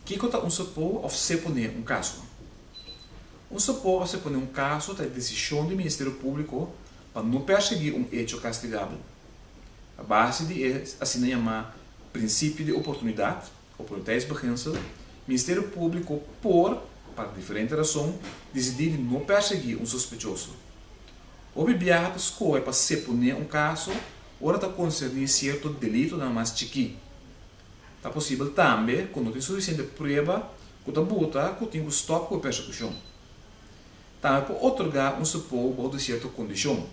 que está um supor ou se poner um caso? Um supor ou se poner um caso da decisão do Ministério Público para não perseguir um hecho castigável. A base de assim chamar princípio de oportunidade beginsel, o Ministério Público por diferente razão, decidir não perseguir um suspeitoso. O bibiado escolhe para se poner um caso, ora está concernir certo delito na mais chiqui. Está possível também, quando tem suficiente prova, que está bota que tem stop com a persecução. Também pode otorgar um supor de certa condição.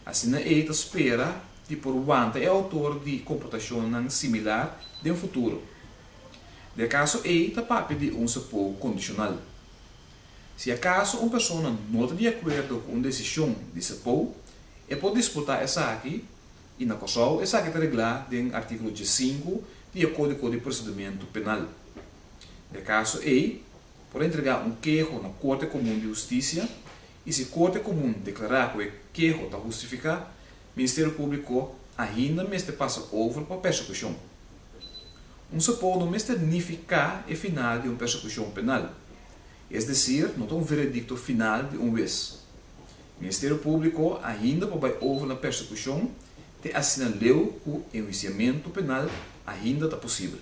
Assim, ele espera de por quanto é autor de comportação similar no futuro. De caso ele está pedir um supor condicional. Se acaso uma pessoa não está de acordo com uma decisão de supor, ele pode disputar essa aqui e na qual essa aqui está regulada no artigo 5 do Código de Procedimento Penal. De caso ele pode entregar um queijo na Corte Comum de Justiça e se a Corte Comum declarar que o queijo está justificado, o Ministério Público ainda mesmo passa over para a persecução. Um supor não significa o final de uma persecução penal, é decir, não é um veredicto final de um juiz. O Ministério Público ainda vai over na persecução, te assinalou que o enjuiciamento penal ainda está possível.